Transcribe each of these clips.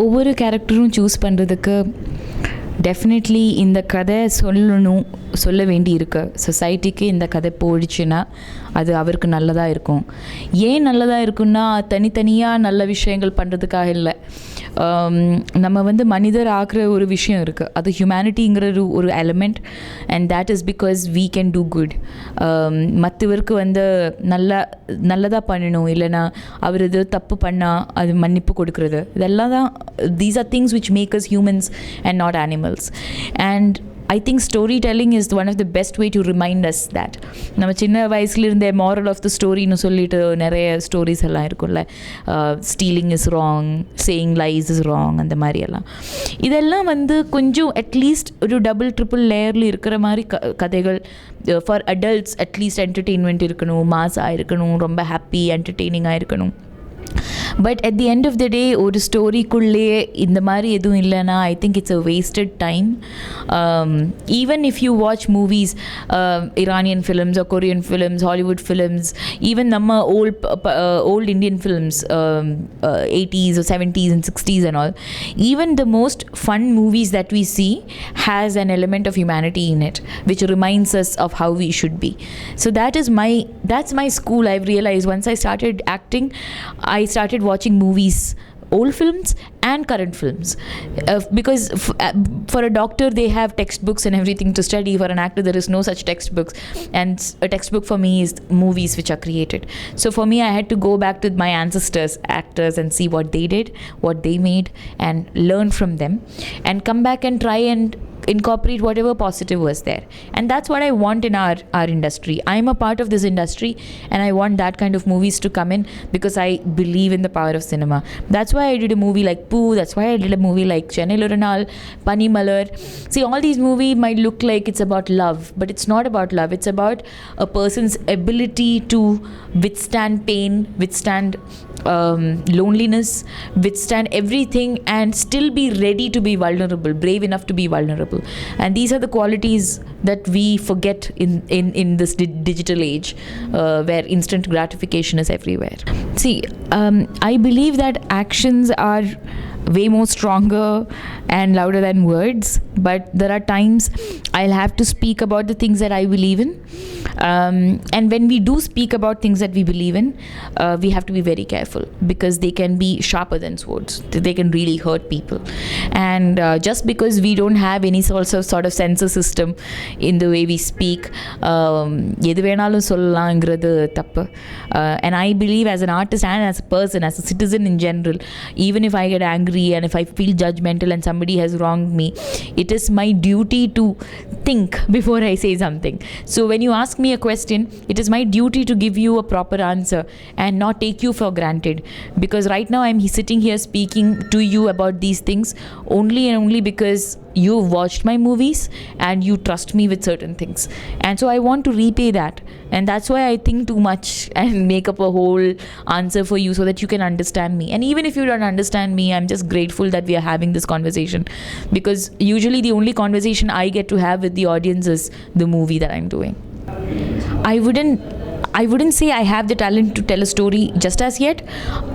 ஒவ்வொரு கேரக்டரும் சூஸ் பண்ணுறதுக்கு டெஃபினெட்லி இந்த கதை சொல்ல வேண்டி இருக்கு. சொசைட்டிக்கு இந்த கதை போயிடுச்சுன்னா அது அவருக்கு நல்லதாக இருக்கும். ஏன் நல்லதாக இருக்குன்னா தனித்தனியாக நல்ல விஷயங்கள் பண்ணுறதுக்காக இல்லை. நம்ம மனிதர் ஆக்குற ஒரு விஷயம் இருக்குது, அது ஹியூமனிட்டிங்கிற ஒரு element. And that is because we can do good. மற்றவருக்கு நல்லதாக பண்ணணும், இல்லைனா அவர் இது தப்பு பண்ணால் அது மன்னிப்பு கொடுக்குறது, இதெல்லாம் தான் these are things which make us humans and not animals. And I think storytelling is one of the best way to remind us that. நம்ம சின்ன வயசுலேருந்தே moral of the storyன்னு சொல்லிட்டு நிறைய ஸ்டோரிஸ் எல்லாம் இருக்கும்ல. Stealing is wrong, saying lies is wrong, அந்த மாதிரி எல்லாம். இதெல்லாம் கொஞ்சம் அட்லீஸ்ட் ஒரு டபுள் ட்ரிபிள் லேயரில் இருக்கிற மாதிரி கதைகள் ஃபார் அடல்ட்ஸ் அட்லீஸ்ட் என்டர்டெயின்மெண்ட் இருக்கணும், மாஸாக இருக்கணும், ரொம்ப ஹாப்பி என்டர்டெய்னிங்காக இருக்கணும். But at the end of the day ஒரு ஸ்டோரிக்குள்ளேயே இந்த மாதிரி எதுவும் இல்லைன்னா I think it's a wasted time. Even if you watch movies, Iranian films or Korean films, Hollywood films, even நம்ம old Indian films, 80s or 70s and 60s and all, even the most fun movies that we see has an element of humanity in it which reminds us of how we should be. So that's my school. I've realized once I started acting, I started watching movies, old films and current films, because for a doctor they have textbooks and everything to study. For an actor there is no such textbooks, and a textbook for me is movies which are created. So for me I had to go back to my ancestors, actors, and see what they did, what they made, and learn from them, and come back and try and incorporate whatever positive was there. And that's what I want in our industry. I am a part of this industry and I want that kind of movies to come in because I believe in the power of cinema. That's why I did a movie like Poo. That's why I did a movie like Chennai Loranal, Pani Malar. See, all these movies might look like it's about love, but it's not about love. It's about a person's ability to withstand pain, withstand loneliness, withstand everything, and still be ready to be vulnerable, brave enough to be vulnerable. And these are the qualities that we forget in this digital age, where instant gratification is everywhere. See, I believe that actions are way more stronger and louder than words, but there are times I'll have to speak about the things that I believe in, and when we do speak about things that we believe in, we have to be very careful because they can be sharper than swords. They can really hurt people. And just because we don't have any sort of censor system in the way we speak, எது வேணாலும் சொல்லலாங்கிறது தப்பு. And I believe as an artist and as a person, as a citizen in general, even if I get angry and if I feel judgmental and somebody has wronged me, it is my duty to think before I say something. So when you ask me a question, it is my duty to give you a proper answer and not take you for granted, because right now I'm sitting here speaking to you about these things only and only because you've watched my movies and you trust me with certain things, and so I want to repay that. And that's why I think too much and make up a whole answer for you so that you can understand me. And even if you don't understand me, I'm just grateful that we are having this conversation, because usually the only conversation I get to have with the audience is the movie that I'm doing. I wouldn't say I have the talent to tell a story just as yet.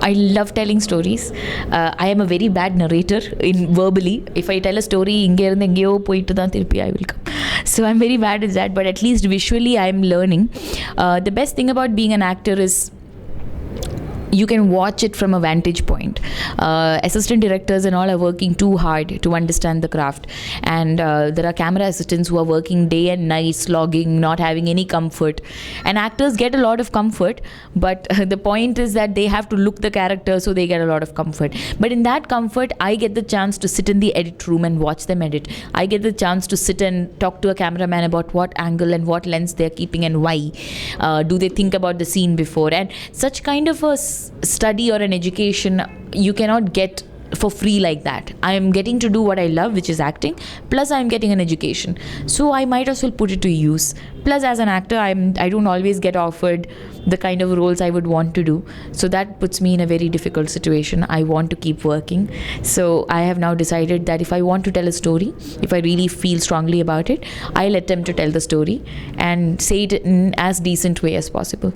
I love telling stories. I am a very bad narrator in verbally. If I tell a story, inge irundhu engeyo poittu dhaan thirupi I will come. So I'm very bad at that, but at least visually I am learning. The best thing about being an actor is you can watch it from a vantage point. Assistant directors and all are working too hard to understand the craft, and there are camera assistants who are working day and night, slogging, not having any comfort, and actors get a lot of comfort, but the point is that they have to look the character, so they get a lot of comfort. But in that comfort, I get the chance to sit in the edit room and watch them edit. I get the chance to sit and talk to a cameraman about what angle and what lens they're keeping and why. Do they think about the scene before? And such kind of a study or an education you cannot get for free like that. I am getting to do what I love, which is acting, plus I am getting an education, so I might as well put it to use. Plus as an actor, I don't always get offered the kind of roles I would want to do, so that puts me in a very difficult situation. I want to keep working, so I have now decided that if I want to tell a story, if I really feel strongly about it, I'll attempt to tell the story and say it in as decent way as possible.